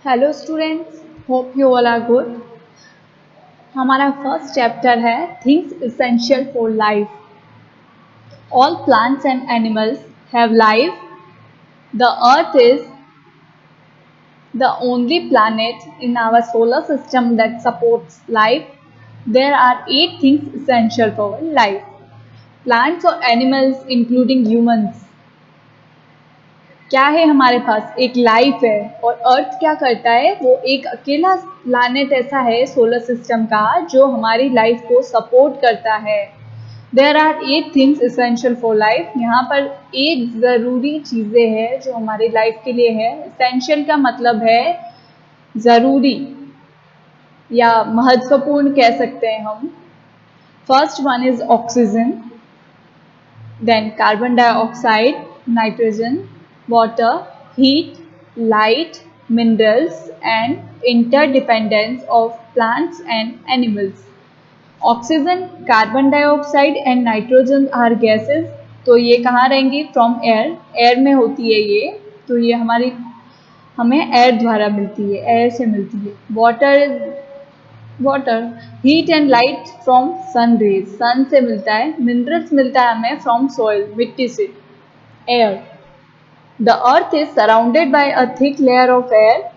Hello students, hope you all are good. हमारा first chapter है things essential for life. All plants and animals have life. The earth is the only planet in our solar system that supports life. There are 8 things essential for life. Plants or animals including humans. क्या है हमारे पास? एक life है। और अर्थ क्या करता है? वो एक अकेला प्लैनेट ऐसा है सोलर सिस्टम का जो हमारी लाइफ को सपोर्ट करता है। There are 8 things essential for life. यहाँ पर 8 ज़रूरी चीज़ें हैं जो हमारी लाइफ के लिए है। एसेंशियल का मतलब है ज़रूरी या महत्वपूर्ण कह सकते हैं हम। First one is oxygen, then carbon dioxide, nitrogen, water, heat, light, minerals, and interdependence of plants and animals. Oxygen, carbon dioxide and nitrogen are gases. तो ये कहाँ रहेंगी? फ्रॉम एयर, एयर में होती है ये। तो ये हमें एयर द्वारा मिलती है, एयर से मिलती है। Water, heat and light from sun rays, sun से मिलता है। मिनरल्स मिलता है हमें फ्रॉम सॉइल, मिट्टी से। Air, the earth is surrounded by a thick layer of air.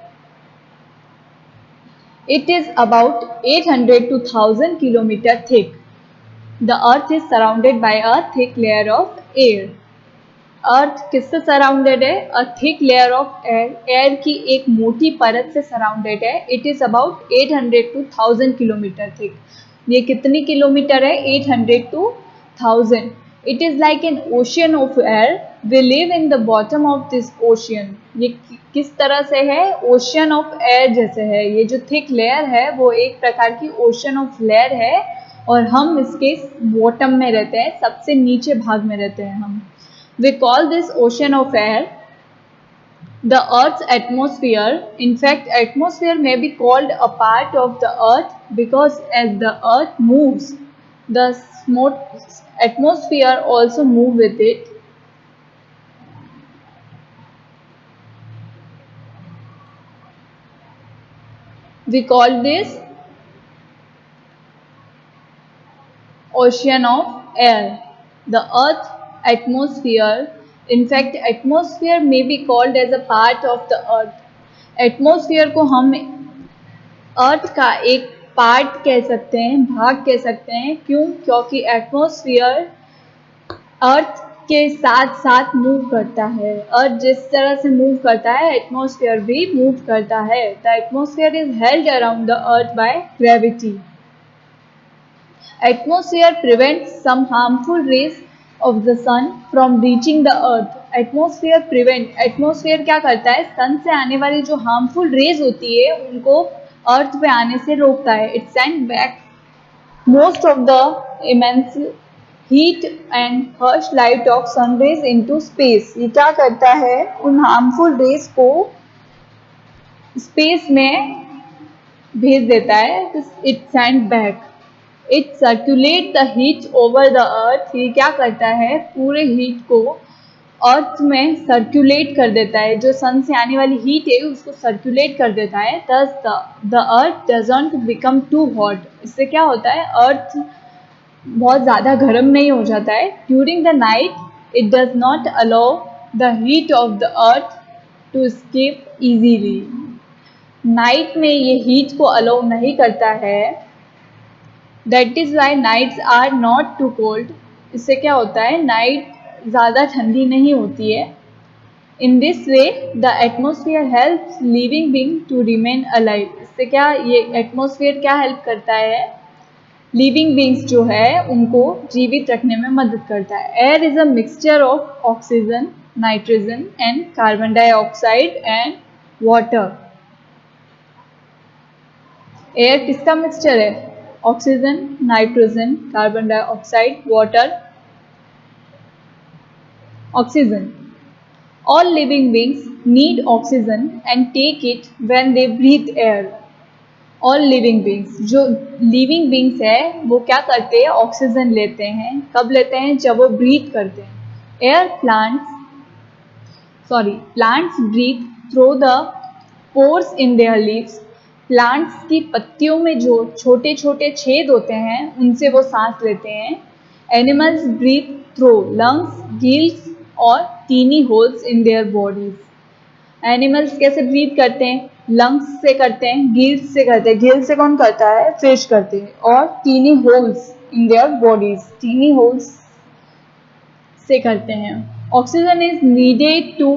It is about 800 to 1000 kilometre thick. The earth is surrounded by a thick layer of air. Earth किससे surrounded है? A thick layer of air, air की एक मोटी परत से surrounded है। It is about 800 to 1000 kilometre thick. ये कितनी किलोमीटर है? 800 to 1000। It is like an ocean of air. We live in the bottom of this ocean. ये किस तरह से है? ओशियन ऑफ एयर जैसे है। ये जो थिक लेयर है वो एक प्रकार की ओशियन ऑफ लेयर है और हम इसके बॉटम में रहते हैं, सबसे नीचे भाग में रहते हैं हम। We call this ocean of air the Earth's atmosphere. In fact, atmosphere may be called a part of the Earth because as the Earth moves, the atmosphere also move with it. We call this ocean of air, the Earth atmosphere. In fact, atmosphere may be called as a part of the Earth. Atmosphere को हम अर्थ का एक part कह सकते हैं, भाग कह सकते हैं। क्यों? क्योंकि एटमॉस्फेयर अर्थ के साथ साथ मूव करता है। अर्थ जिस तरह से मूव करता है एटमॉस्फेयर भी मूव करता है। The atmosphere is held around the earth by gravity. Atmosphere prevents some harmful rays of the sun from reaching the earth. Atmosphere क्या करता है? सन से आने वाली जो हार्मफुल रेज होती है उनको अर्थ पे आने से रोकता है। It send back most of the immense heat and harsh light of sun rays into space. ये क्या करता है? उन हार्मफुल रेज को स्पेस में भेज देता है। It send back, it circulate the heat over the earth. ये क्या करता है? पूरे हीट को अर्थ में सर्कुलेट कर देता है। जो सन से आने वाली हीट है उसको सर्कुलेट कर देता है। Thus the earth doesn't become too hot. इससे क्या होता है? अर्थ बहुत ज़्यादा गर्म नहीं हो जाता है। During the night it does not allow the heat of the earth to escape easily. Night में ये हीट को अलाउ नहीं करता है। That is why nights are not too cold. इससे क्या होता है? नाइट ज़्यादा ठंडी नहीं होती है। In this way the atmosphere helps living being to remain alive. इससे क्या ये एटमोसफियर क्या हेल्प करता है? लिविंग बींग्स जो है उनको जीवित रखने में मदद करता है। Air is a mixture of oxygen, nitrogen and carbon dioxide and water. Air किसका मिक्सचर है? Oxygen, nitrogen, carbon dioxide, water. Oxygen, all living beings need oxygen and take it when they breathe air. all living beings, जो living beings है वो क्या करते हैं? Oxygen लेते हैं। कब लेते हैं? जब वो ब्रीथ करते हैं। Plants breathe through the pores in their leaves, plants की पत्तियों में जो छोटे छोटे छेद होते हैं उनसे वो सांस लेते हैं। Animals breathe through lungs, gills और tiny holes in their bodies. Animals कैसे ब्रीथ करते हैं? लंग्स से करते हैं, गिल्स से करते हैं। गिल्स से कौन करता है? फिश करते हैं। और tiny holes in their bodies, tiny holes से करते हैं। Oxygen is needed to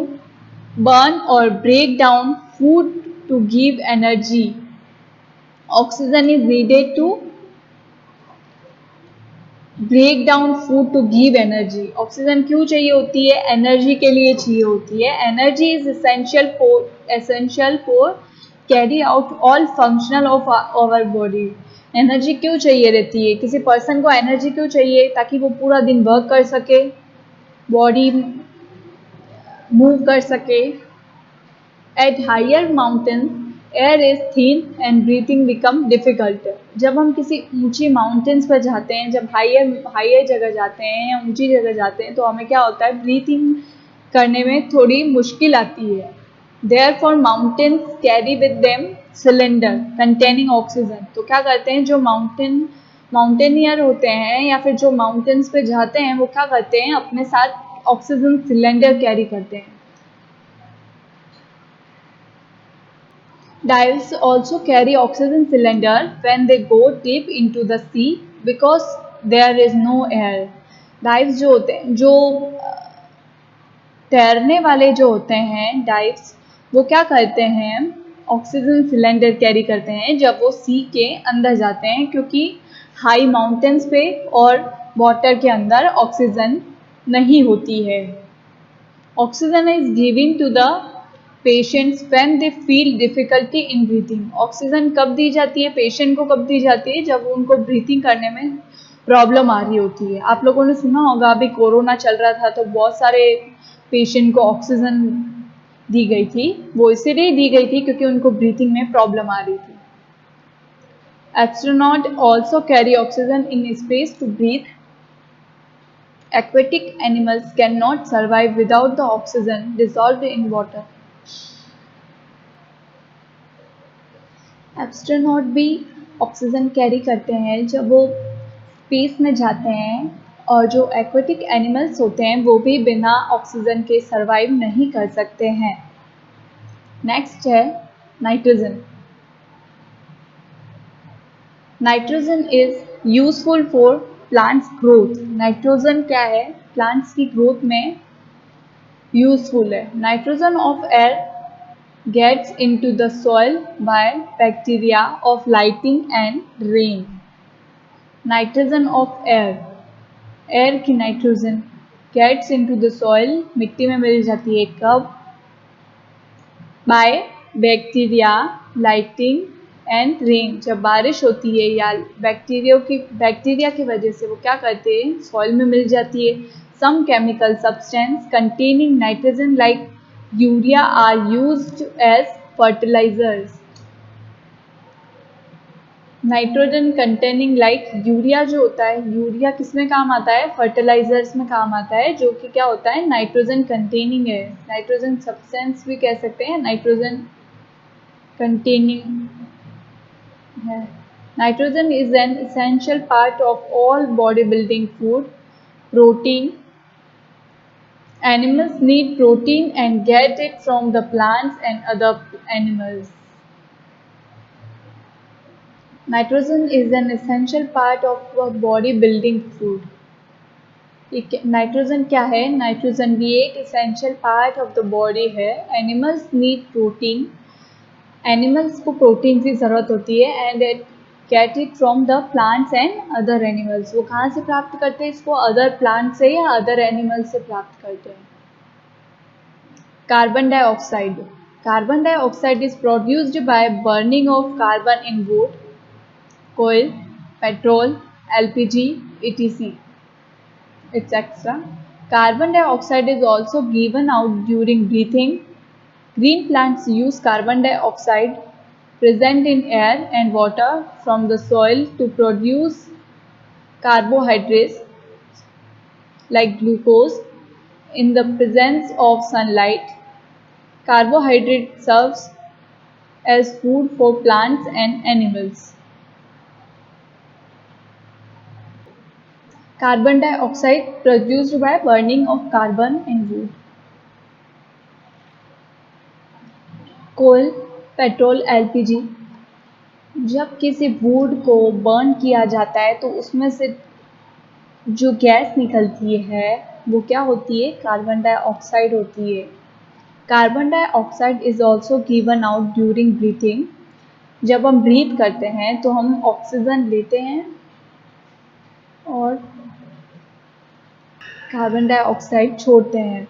burn और break down food to give energy. Oxygen is needed to break down food to give energy. Oxygen क्यों चाहिए होती है? एनर्जी के लिए चाहिए होती है। Energy is essential for carry out all functional of our body. Energy क्यों चाहिए रहती है? किसी पर्सन को एनर्जी क्यों चाहिए? ताकि वो पूरा दिन वर्क कर सके, बॉडी मूव कर सके। At higher mountain air is thin and breathing become difficult. जब हम किसी ऊंची माउंटेन्स पर जाते हैं, जब हायर जगह जाते हैं या ऊंची जगह जाते हैं, तो हमें क्या होता है? ब्रीथिंग करने में थोड़ी मुश्किल आती है। Therefore mountains carry with them cylinder containing oxygen. तो क्या करते हैं जो माउंटेनियर होते हैं या फिर जो माउंटेन्स पे जाते हैं, वो क्या करते हैं? अपने साथ ऑक्सीजन सिलेंडर कैरी करते हैं। Dives also carry oxygen cylinder when they go deep into the sea because there is no air. Dives जो होते हैं, जो तैरने वाले जो होते हैं डाइव्स, वो क्या करते हैं? ऑक्सीजन सिलेंडर कैरी करते हैं जब वो सी के अंदर जाते हैं, क्योंकि हाई माउंटेन्स पे और वाटर के अंदर ऑक्सीजन नहीं होती है। Oxygen is giving to the patients when they feel difficulty in breathing. Oxygen कब दी जाती है? पेशेंट को कब दी जाती है? जब उनको ब्रीथिंग करने में प्रॉब्लम आ रही होती है। आप लोगों ने सुना होगा, अभी कोरोना चल रहा था तो बहुत सारे पेशेंट को ऑक्सीजन दी गई थी। वो इसीलिए दी गई थी क्योंकि उनको ब्रीथिंग में प्रॉब्लम आ रही थी। Astronaut also carry oxygen in space to breathe. Aquatic animals cannot survive without the oxygen dissolved in water. Astronaut भी ऑक्सीजन कैरी करते हैं जब वो स्पेस में जाते हैं, और जो एक्वेटिक एनिमल्स होते हैं वो भी बिना ऑक्सीजन के सरवाइव नहीं कर सकते हैं। नेक्स्ट है nitrogen. Nitrogen is useful for plants growth. Nitrogen क्या है? प्लांट्स की ग्रोथ में यूजफुल है। Nitrogen of air gets into the soil by bacteria of lighting and rain. Nitrogen of air, air की nitrogen gets into the soil, मिट्टी में मिल जाती है कब? by bacteria, lighting and rain, जब बारिश होती है या बैक्टीरिया की वजह से वो क्या करते हैं? सॉइल में मिल जाती है। Some chemical substance containing nitrogen like urea are used as fertilizers. Nitrogen containing like urea जो होता है, यूरिया किस में काम आता है? फर्टिलाइजर्स में काम आता है, जो कि क्या होता है? नाइट्रोजन कंटेनिंग है। नाइट्रोजन सब्सटेंस भी कह सकते हैं, नाइट्रोजन कंटेनिंग है। Nitrogen is an essential part of all body building food, protein. Animals need protein and get it from the plants and other animals. Nitrogen is an essential part of a body building food. Nitrogen क्या है? Nitrogen भी एक essential part of the body है। Animals need protein. Animals को protein की ज़रूरत होती है and get it from the plants and other animals. वो कहाँ से प्राप्त करते हैं इसको? अदर प्लांट से या अदर एनिमल से प्राप्त करते हैं। Carbon dioxide. Carbon dioxide is produced by burning of carbon in wood, coal, petrol, LPG, etc. etc. Carbon dioxide is also given out during breathing. Green plants use carbon dioxide present in air and water from the soil to produce carbohydrates like glucose. In the presence of sunlight, carbohydrate serves as food for plants and animals. Carbon dioxide produced by burning of carbon in wood. Coal, petrol, LPG. जब किसी would को burn किया जाता है तो उसमें से जो गैस निकलती है वो क्या होती है? कार्बन डाइऑक्साइड होती है। Carbon dioxide is also given out during breathing. जब हम ब्रीथ करते हैं तो हम ऑक्सीजन लेते हैं और कार्बन डाइऑक्साइड छोड़ते हैं।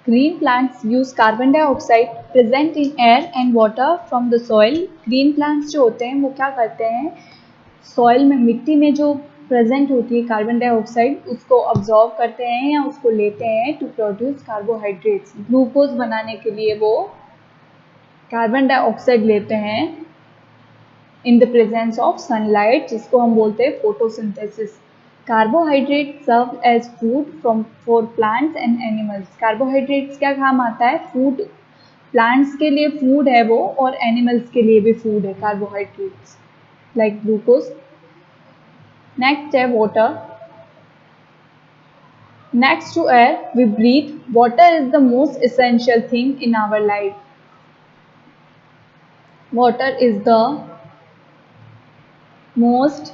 Green plants use carbon dioxide present in air and water from the soil. Green plants जो होते हैं वो क्या करते हैं? सॉइल में, मिट्टी में जो प्रेजेंट होती है कार्बन डाइऑक्साइड उसको ऑब्जॉर्व करते हैं या उसको लेते हैं टू प्रोड्यूस कार्बोहाइड्रेट्स। ग्लूकोज बनाने के लिए वो कार्बन डाइऑक्साइड लेते हैं in the presence of sunlight, जिसको हम बोलते हैं photosynthesis. Carbohydrate serve as food from for plants and animals. Carbohydrates क्या काम आता है? फूड, प्लांट्स के लिए फूड है वो और एनिमल्स के लिए भी फूड है कार्बोहाइड्रेट्स लाइक ग्लूकोज। नेक्स्ट है water. Next to air we breathe, water is the most essential thing in our life. Water is the most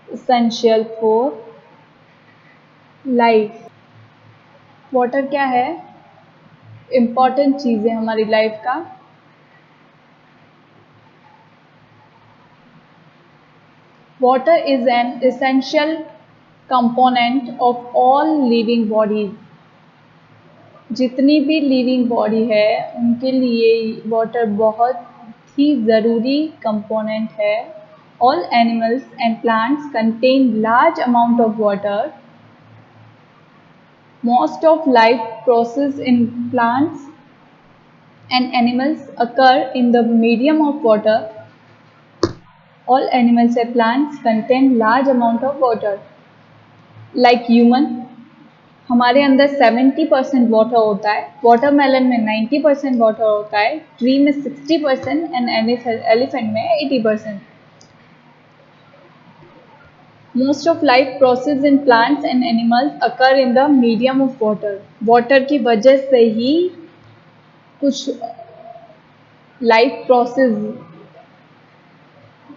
essential for life। Water क्या है? इम्पॉर्टेंट चीज़ है हमारी लाइफ का। Water is an essential component of all living bodies। जितनी भी living body है उनके लिए वाटर बहुत ही ज़रूरी कंपोनेंट है। All animals and plants contain large amount of water. Most of life process in plants and animals occur in the medium of water. All animals and plants contain large amount of water. Like human, हमारे अंदर 70% water होता है, watermelon में 90% water होता है, tree में 60% and elephant में 80%। Most of life process in plants and animals occur in the medium of water. Water की वजह से ही कुछ लाइफ प्रोसेस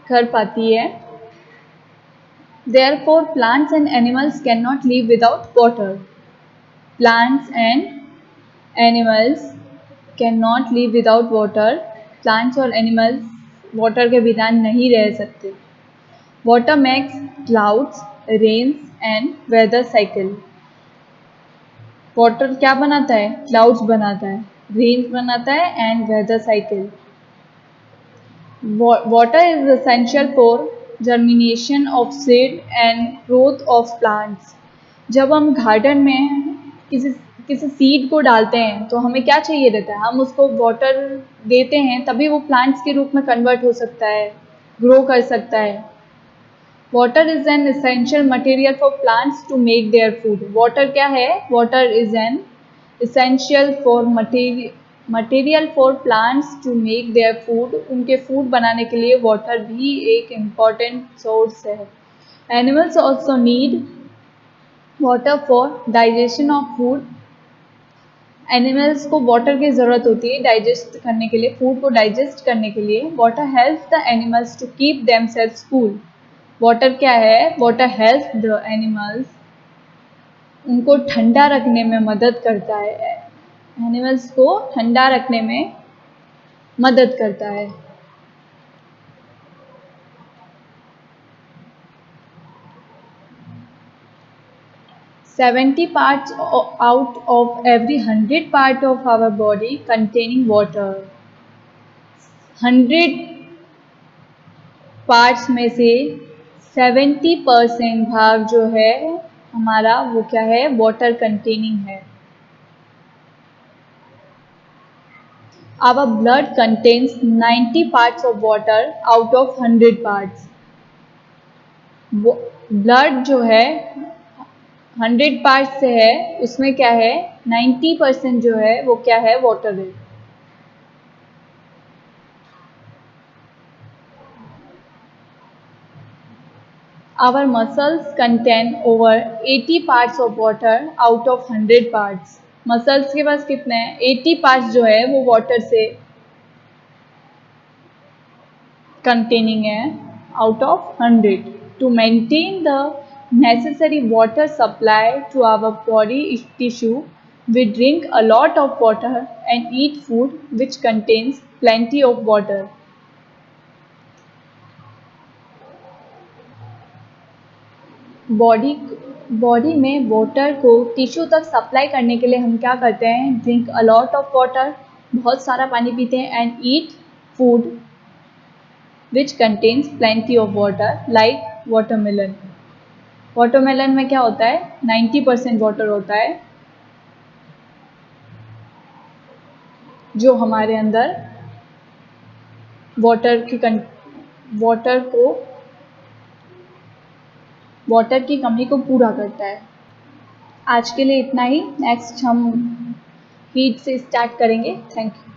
कर पाती है। Therefore, plants and animals cannot live without water. Plants and animals cannot live without water. Plants और animals water के बिना नहीं रह सकते। Water makes clouds, rains and weather cycle. Water क्या बनाता है? क्लाउड्स बनाता है, रेन्स बनाता है and weather cycle. Water is essential for germination of seed and growth of plants. जब हम गार्डन में किसी सीड को डालते हैं तो हमें क्या चाहिए रहता है? हम उसको वाटर देते हैं तभी वो प्लांट्स के रूप में कन्वर्ट हो सकता है, ग्रो कर सकता है। Water is an essential material for plants to make their food. Water क्या है? Water is an essential for material for plants to make their food. उनके फूड बनाने के लिए वाटर भी एक इम्पॉर्टेंट सोर्स है। Animals also need water for digestion of food. Animals को वाटर की ज़रूरत होती है डाइजेस्ट करने के लिए, फूड को डाइजेस्ट करने के लिए। Water helps the animals to keep themselves cool. Water क्या है? वाटर हेल्प्स द एनिमल्स, उनको ठंडा रखने में मदद करता है, एनिमल्स को ठंडा रखने में मदद करता है। Seventy parts out of every 100 part of our body containing water. 100 parts में से 70% भाग जो है हमारा वो क्या है? वाटर कंटेनिंग है। Our blood contains 90 parts of water out of 100 parts. Blood जो है 100 पार्ट से है, उसमें क्या है? 90% जो है वो क्या है? वाटर है। Our muscles contain over 80 parts of water out of 100 parts. Muscles के पास कितने हैं? 80 पार्ट्स जो है वो वाटर से containing है out of 100. To maintain the necessary water supply to our body tissue, we drink a lot of water and eat food which contains plenty of water. Body में water को tissue तक supply करने के लिए हम क्या करते हैं? Drink a lot of water, बहुत सारा पानी पीते हैं, and eat food which contains plenty of water like watermelon. Watermelon में क्या होता है? 90% वाटर होता है, जो हमारे अंदर वाटर की कमी को पूरा करता है. आज के लिए इतना ही. नेक्स्ट हम हीट से स्टार्ट करेंगे. Thank you.